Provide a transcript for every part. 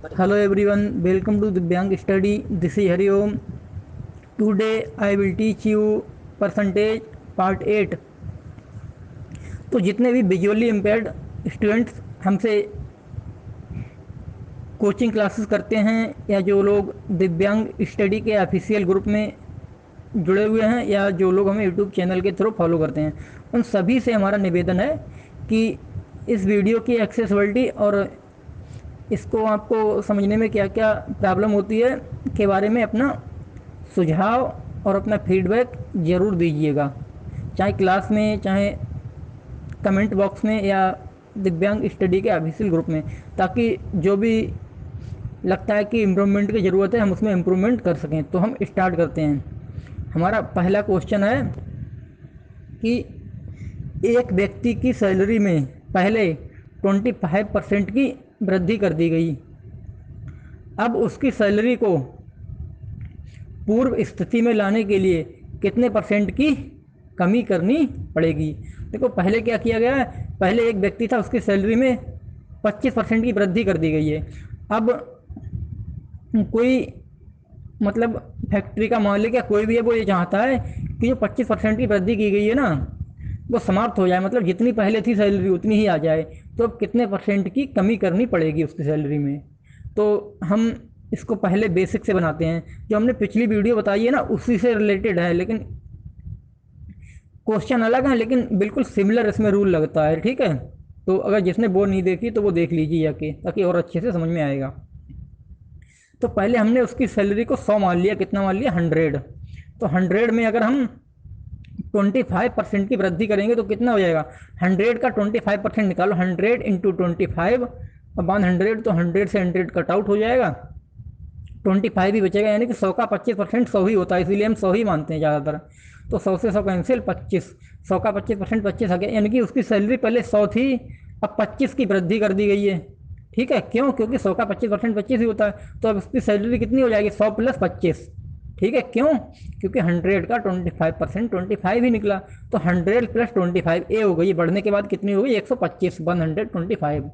Hello everyone, welcome to Divyang Study. This is Hari Om. Today I will teach you percentage part 8. तो जितने भी visually impaired students हमसे coaching classes करते हैं या जो लोग दिव्यांग स्टडी के ऑफिशियल ग्रुप में जुड़े हुए हैं या जो लोग हमें यूट्यूब चैनल के थ्रू फॉलो करते हैं, उन सभी से हमारा निवेदन है कि इस वीडियो की एक्सेसिबिलिटी और इसको आपको समझने में क्या क्या प्रॉब्लम होती है के बारे में अपना सुझाव और अपना फीडबैक ज़रूर दीजिएगा, चाहे क्लास में, चाहे कमेंट बॉक्स में या दिव्यांग स्टडी के ऑफिशियल ग्रुप में, ताकि जो भी लगता है कि इम्प्रूवमेंट की ज़रूरत है हम उसमें इम्प्रूवमेंट कर सकें। तो हम स्टार्ट करते हैं। हमारा पहला क्वेश्चन है कि एक व्यक्ति की सैलरी में पहले 25% की वृद्धि कर दी गई, अब उसकी सैलरी को पूर्व स्थिति में लाने के लिए कितने परसेंट की कमी करनी पड़ेगी। देखो पहले क्या किया गया है, पहले एक व्यक्ति था, उसकी सैलरी में 25% की वृद्धि कर दी गई है। अब कोई मतलब फैक्ट्री का मालिक या कोई भी है, वो ये चाहता है कि जो 25% की वृद्धि की गई है ना, वो समाप्त हो जाए, मतलब जितनी पहले थी सैलरी उतनी ही आ जाए। तो अब कितने परसेंट की कमी करनी पड़ेगी उसकी सैलरी में। तो हम इसको पहले बेसिक से बनाते हैं। जो हमने पिछली वीडियो बताई है ना, उसी से रिलेटेड है, लेकिन क्वेश्चन अलग है, लेकिन बिल्कुल सिमिलर इसमें रूल लगता है। ठीक है, तो अगर जिसने वो नहीं देखी तो वो देख लीजिए जाके, ताकि और अच्छे से समझ में आएगा। तो पहले हमने उसकी सैलरी को 100 मान लिया। कितना मान लिया? 100। तो 100 में अगर हम 25% की वृद्धि करेंगे तो कितना हो जाएगा? 100 का 25% निकालो, 100 इंटू 25 अपॉन 100, तो 100 से 100 कट आउट हो जाएगा, 25 ही बचेगा। यानी कि 100 का 25% 100 ही होता है, इसीलिए हम 100 ही मानते हैं ज़्यादातर। तो 100 से 100 कैंसिल, 25, 100 का 25% 25 आ गया। यानी कि उसकी सैलरी पहले 100 थी, अब 25 की वृद्धि कर दी गई है। ठीक है, क्यों? क्योंकि 100 का 25% 25 ही होता है। तो अब उसकी सैलरी कितनी हो जाएगी? 100 प्लस 25। ठीक है, क्यों? क्योंकि 100 का 25% 25 ही निकला। तो 100 प्लस 25 ए हो गई, बढ़ने के बाद कितनी हो गई? 125, 125।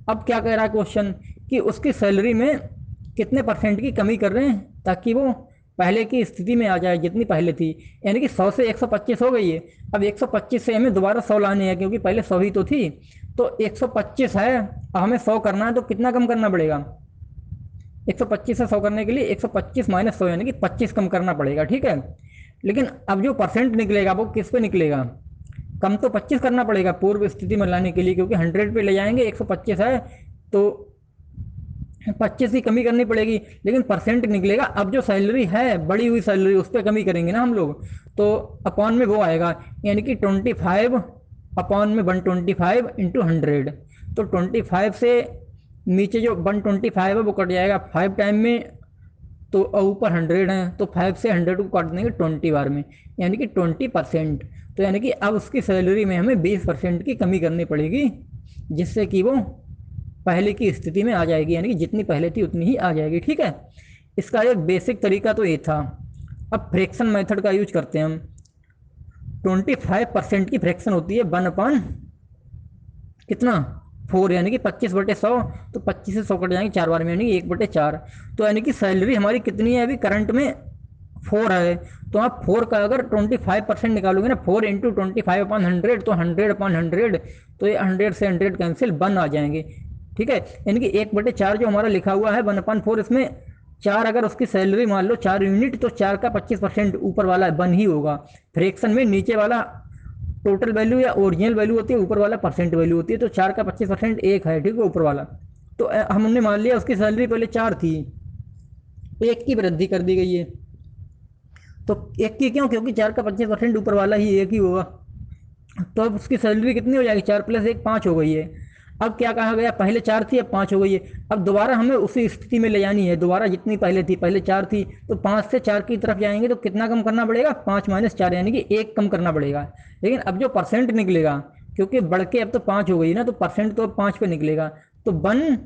अब क्या कह रहा है क्वेश्चन, कि उसकी सैलरी में कितने परसेंट की कमी कर रहे हैं ताकि वो पहले की स्थिति में आ जाए जितनी पहले थी। यानी कि 100 से 125 हो गई है। अब 125 से हमें दोबारा 100 लाने हैं, क्योंकि पहले 100 ही तो थी। तो 125 है, अब हमें 100 करना है, तो कितना कम करना पड़ेगा? 125 से 100 करने के लिए 125 माइनस 100 यानी कि 25 कम करना पड़ेगा। ठीक है, लेकिन अब जो परसेंट निकलेगा वो किस पे निकलेगा? कम तो 25 करना पड़ेगा पूर्व स्थिति में लाने के लिए, क्योंकि 100 पे ले जाएंगे, 125 है तो 25 की कमी करनी पड़ेगी, लेकिन परसेंट निकलेगा। अब जो सैलरी है, बढ़ी हुई सैलरी, उस पर कमी करेंगे ना हम लोग, तो अपॉन में वो आएगा, यानी कि 25 अपॉन में 125 इंटू 100। तो 25 से नीचे जो 125 है वो कट जाएगा 5 टाइम में, तो ऊपर 100 है, तो 5 से 100 को काट देंगे 20 बार में, यानी कि 20%। तो यानी कि अब उसकी सैलरी में हमें 20% की कमी करनी पड़ेगी, जिससे कि वो पहले की स्थिति में आ जाएगी, यानी कि जितनी पहले थी उतनी ही आ जाएगी। ठीक है, इसका एक बेसिक तरीका तो ये था। अब फ्रैक्शन मेथड का यूज करते हैं हम। 25% की फ्रैक्शन होती है 1 अपॉन कितना? 4, यानी कि 25/100। तो 25 से 100 कट जाएंगे 4 बार में, यानी कि 1/4। तो यानी कि सैलरी हमारी कितनी है अभी करंट में? 4 है। तो आप 4 का अगर 25% निकालोगे ना, 4 इंटू 25 अपॉन 100, तो 100 अपॉन 100, तो ये 100 से 100 कैंसिल, 1 आ जाएंगे। ठीक है, यानी कि 1/4 जो हमारा लिखा हुआ है 1/4, इसमें 4 अगर उसकी सैलरी मान लो 4 यूनिट, तो 4 का 25% ऊपर वाला 1 ही होगा। फ्रैक्शन में नीचे वाला टोटल वैल्यू या ओरिजिनल वैल्यू होती है, ऊपर वाला परसेंट वैल्यू होती है। तो 4 का 25% 1 है, ठीक है, ऊपर वाला। तो हमने मान लिया उसकी सैलरी पहले 4 थी, 1 की वृद्धि कर दी गई है। तो 1 की क्यों? क्योंकि 4 का 25% ऊपर वाला ही 1 ही होगा। तो अब उसकी सैलरी कितनी हो जाएगी? 4 प्लस 1 5 हो गई है। अब क्या कहा गया, पहले 4 थी, अब 5 हो गई है। अब दोबारा हमें उसी स्थिति में ले जानी है, दोबारा जितनी पहले थी, पहले 4 थी, तो 5 से 4 की तरफ जाएंगे तो कितना कम करना पड़ेगा? 5 माइनस 4, यानी कि 1 कम करना पड़ेगा। लेकिन अब जो परसेंट निकलेगा, क्योंकि बढ़ के अब तो 5 हो गई ना, तो परसेंट तो अब 5 पे निकलेगा। तो 1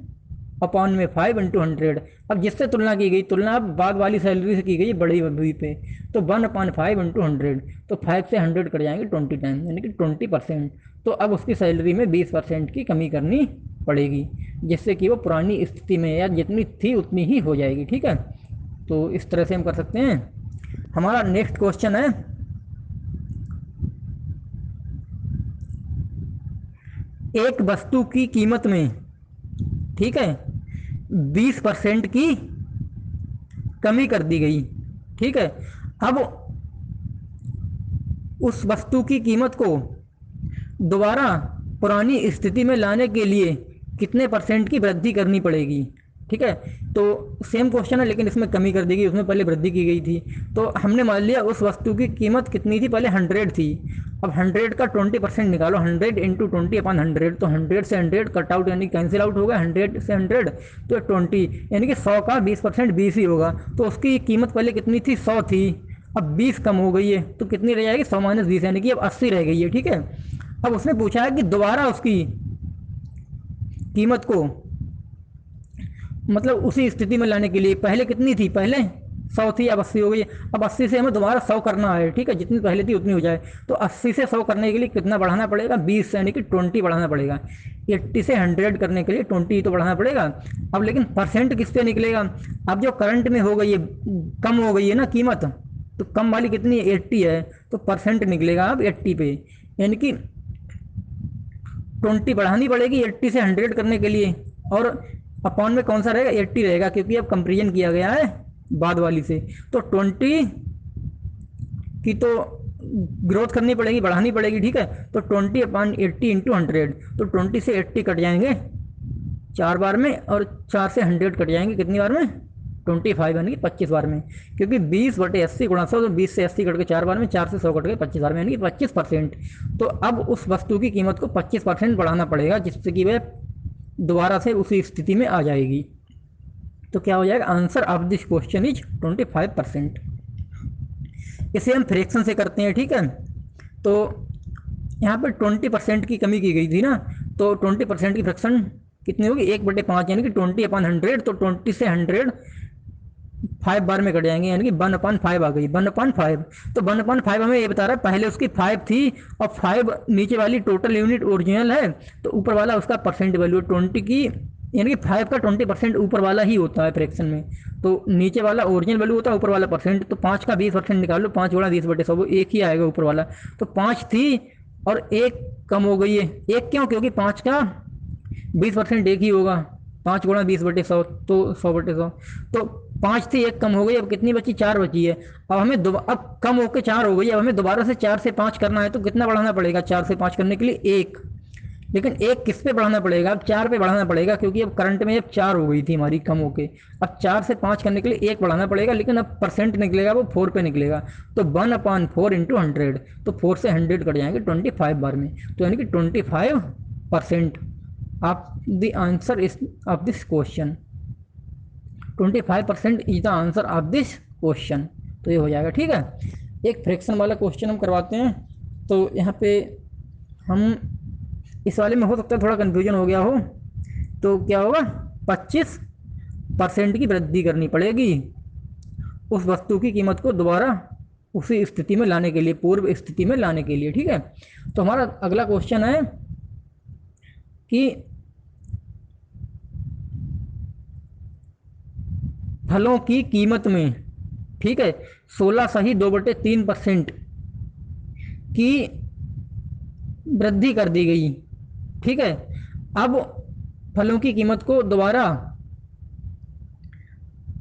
अपॉन में 5 इंटू 100। अब जिससे तुलना की गई, तुलना अब बाद वाली सैलरी से की गई बड़ी अवधि पे, तो 1/5 इंटू 100, तो 5 से 100 कट जाएंगे 20 टाइम, यानी कि 20%। तो अब उसकी सैलरी में 20% की कमी करनी पड़ेगी, जिससे कि वो पुरानी स्थिति में या जितनी थी उतनी ही हो जाएगी। ठीक है, तो इस तरह से हम कर सकते हैं। हमारा नेक्स्ट क्वेश्चन है, एक वस्तु की कीमत में, ठीक है, 20% की कमी कर दी गई। ठीक है, अब उस वस्तु की कीमत को दोबारा पुरानी स्थिति में लाने के लिए कितने परसेंट की वृद्धि करनी पड़ेगी। ठीक है, तो सेम क्वेश्चन है लेकिन इसमें कमी कर दी गई, उसमें पहले वृद्धि की गई थी। तो हमने मान लिया उस वस्तु की कीमत कितनी थी, पहले 100 थी। अब 100 का 20% निकालो, 100 इंटू 20/100, तो 100 से 100 कट आउट यानी कैंसिल आउट होगा, 100 से 100 तो 20, यानी कि 100 का 20% 20 ही होगा। तो उसकी कीमत पहले कितनी थी, 100 थी, अब 20 कम हो गई है तो कितनी रह जाएगी, 100 माइनस 20, यानी कि अब 80 रह गई है। ठीक है, अब उसने पूछा है कि दोबारा उसकी कीमत को मतलब उसी स्थिति में लाने के लिए, पहले कितनी थी, पहले 100 थी, अब 80 हो गई। अब 80 से हमें दोबारा 100 करना है। ठीक है, जितनी पहले थी उतनी हो जाए, तो 80 से 100 करने के लिए कितना बढ़ाना पड़ेगा, 20 यानी कि 20 बढ़ाना पड़ेगा। 80 से 100 करने के लिए 20 तो बढ़ाना पड़ेगा। अब लेकिन परसेंट किस पे निकलेगा, अब जो करंट में हो गई है, कम हो गई है ना कीमत, तो कम वाली कितनी है, 80 है, तो परसेंट निकलेगा अब 80 पे, यानी कि 20 बढ़ानी पड़ेगी 80 से 100 करने के लिए, और अपॉन में कौन सा रहेगा, 80 रहेगा, क्योंकि अब कंपेरिजन किया गया है बाद वाली से। तो 20 की तो ग्रोथ करनी पड़ेगी, बढ़ानी पड़ेगी। ठीक है, तो 20/80 इंटू 100, तो 20 से 80 कट जाएंगे 4 बार में, और 4 से 100 कट जाएंगे कितनी बार में, 25 यानी कि 25 बार में, क्योंकि 20/80 गुणा 100, तो 20 से 80 कट के 4 बार में, 4 से 100 कट के 25 बार में, यानी कि 25%। तो अब उस वस्तु की कीमत को 25% बढ़ाना पड़ेगा, जिससे कि वह दोबारा से उसी स्थिति में आ जाएगी। तो क्या हो जाएगा, answer of this question is 25%। इसे हम फ्रैक्शन से करते हैं। ठीक है, तो यहाँ पर 20% की कमी की गई थी ना, तो 20% की फ्रैक्शन कितनी होगी, 1/5, यानी कि 20/100, तो 20 से 100 5 बार में कट जाएंगे, यानी कि 1/5 आ गई, 1/5। तो 1/5 हमें ये बता रहा है पहले उसकी 5 थी, और 5 नीचे वाली टोटल यूनिट ओरिजिनल है, तो ऊपर वाला उसका परसेंट वैल्यू 20 की, यानी कि 5 का 20% ऊपर वाला ही होता है फ्रैक्शन में। तो नीचे वाला ओरिजिनल वैल्यू होता है, ऊपर वाला परसेंट, तो 5 का 20% निकालो, 5 गुणा 20/100, वो एक ही आएगा ऊपर वाला। तो 5 थी और एक कम हो गई है, एक क्यों, क्योंकि 5 का 20% एक ही होगा, 5 गुणा 20/100, तो 100/100, तो 5 थी एक कम हो गई, अब कितनी बची, 4 बची है। अब हमें अब कम होकर 4 हो गई, अब हमें दोबारा से 4 से 5 करना है, तो कितना बढ़ाना पड़ेगा, 4 से 5 करने के लिए 1, लेकिन एक किस पे बढ़ाना पड़ेगा, अब 4 पे बढ़ाना पड़ेगा, क्योंकि अब करंट में अब 4 हो गई थी हमारी कम होके। अब 4 से 5 करने के लिए 1 बढ़ाना पड़ेगा, लेकिन अब परसेंट निकलेगा वो 4 पे निकलेगा, तो 1/4 इंटू 100, तो 4 से 100 कट जाएंगे 25 बार में, तो यानी कि 25% of the answer is of this question, 25% is the answer of this question. तो ये हो जाएगा। ठीक है, एक फ्रैक्शन वाला क्वेश्चन हम करवाते हैं। तो यहाँ पे हम इस वाले में हो सकता है थोड़ा कन्फ्यूजन हो गया हो, तो क्या होगा, 25% की वृद्धि करनी पड़ेगी उस वस्तु की कीमत को दोबारा उसी स्थिति में लाने के लिए, पूर्व स्थिति में लाने के लिए। ठीक है, तो हमारा अगला क्वेश्चन है कि फलों की कीमत में, ठीक है, 16 सही 2/3% की वृद्धि कर दी गई। ठीक है, अब फलों की कीमत को दोबारा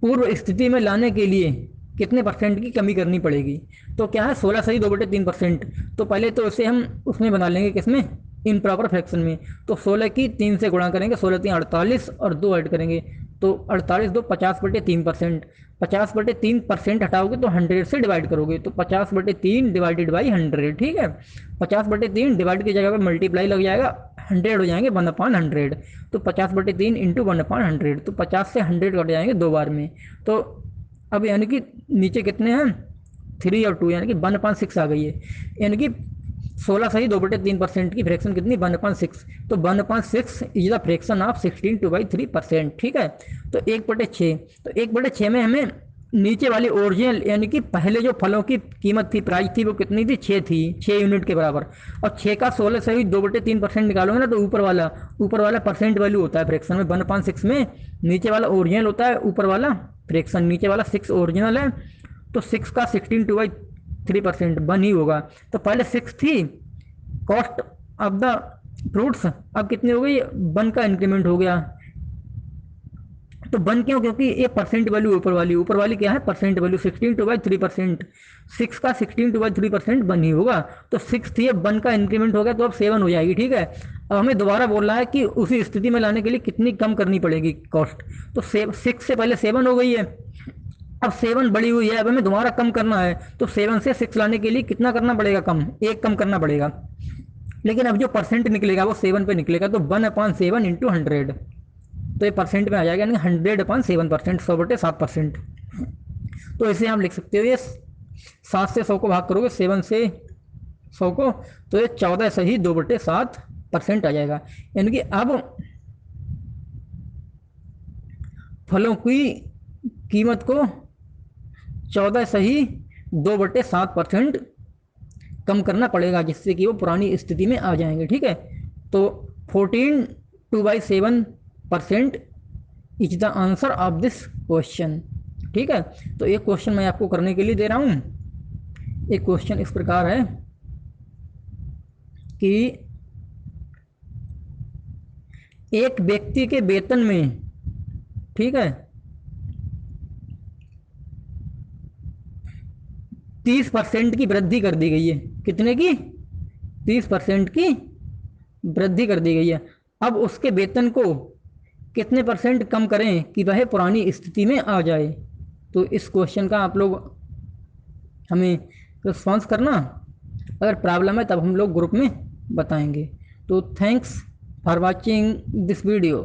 पूर्व स्थिति में लाने के लिए कितने परसेंट की कमी करनी पड़ेगी। तो क्या है, 16 सही 2/3%, तो पहले तो इसे हम उसमें बना लेंगे, किसमें, इन प्रॉपर फ्रैक्शन में। तो 16 की 3 से गुणा करेंगे, 16 3 48, और 2 ऐड करेंगे, तो 48 2 50/3%, 50/3% हटाओगे तो 100 से डिवाइड करोगे, तो 50/3 डिवाइडेड बाई 100। ठीक है, 50/3 डिवाइड की जगह पर मल्टीप्लाई लग जाएगा, 100 हो जाएंगे 1/100, तो 50/3 इंटू 1/100, तो 50 से 100 कट जाएंगे 2 बार में। तो अब यानी कि नीचे कितने हैं, 3 और 2, यानी कि 1/6 आ गई है, यानी कि 16 सही 2/3% की फ्रैक्शन कितनी 1/6। तो 1/6 इज द फ्रैक्शन ऑफ 16/3%। ठीक है। तो 1/6, तो 1/6 में हमें नीचे वाली ओरिजिनल यानी कि पहले जो फलों की कीमत थी, प्राइस थी, वो कितनी थी 6 थी, 6 यूनिट के बराबर। और 6 का 16 से ही 2/3% निकालोगे ना, तो ऊपर वाला परसेंट वैल्यू होता है फ्रैक्शन में 1/6 में। नीचे वाला ओरिजिनल होता है, ऊपर वाला फ्रैक्शन। नीचे वाला 6 ओरिजिनल है, तो 6 का 16/3% 1 ही होगा। तो पहले 6 थी कॉस्ट ऑफ द फ्रूट्स, अब कितनी हो गई 1 का इंक्रीमेंट हो गया। तो 1 क्यों, क्योंकि ये परसेंट वैल्यू ऊपर वाली क्या है परसेंट वैल्यू 16/3%। 6 का 16/3% 1 ही होगा। तो 6 थी, अब 1 का इंक्रीमेंट हो गया, तो अब 7 हो जाएगी। ठीक है। अब हमें दोबारा बोल रहा है कि उसी स्थिति में लाने के लिए कितनी कम करनी पड़ेगी कॉस्ट। तो 6 से पहले 7 हो गई है, अब 7 बड़ी हुई है, अब हमें दोबारा कम करना है। तो 7 से 6 लाने के लिए कितना करना पड़ेगा कम, 1 कम करना पड़ेगा। लेकिन अब जो परसेंट निकलेगा वो 7 पे निकलेगा, तो 1/7 इंटू 100, तो ये परसेंट में आ जाएगा, यानी 100/7%, 100/7%। तो इसे हम लिख सकते हो, ये 7 से 100 को भाग करोगे, 7 से 100 को, तो ये 14 से ही 2/7% आ जाएगा। यानी कि अब फलों की कीमत को 14 से ही 2/7% कम करना पड़ेगा, जिससे कि वो पुरानी स्थिति में आ जाएंगे। ठीक है। तो 14 2/7% is the answer of this question. ठीक है। तो एक क्वेश्चन मैं आपको करने के लिए दे रहा हूं। एक क्वेश्चन इस प्रकार है कि एक व्यक्ति के वेतन में, ठीक है, 30% की वृद्धि कर दी गई है। कितने की 30% की वृद्धि कर दी गई है। अब उसके वेतन को कितने परसेंट कम करें कि वह पुरानी स्थिति में आ जाए। तो इस क्वेश्चन का आप लोग हमें रिस्पॉन्स करना, अगर प्रॉब्लम है तब हम लोग ग्रुप में बताएंगे। तो thanks for watching this video.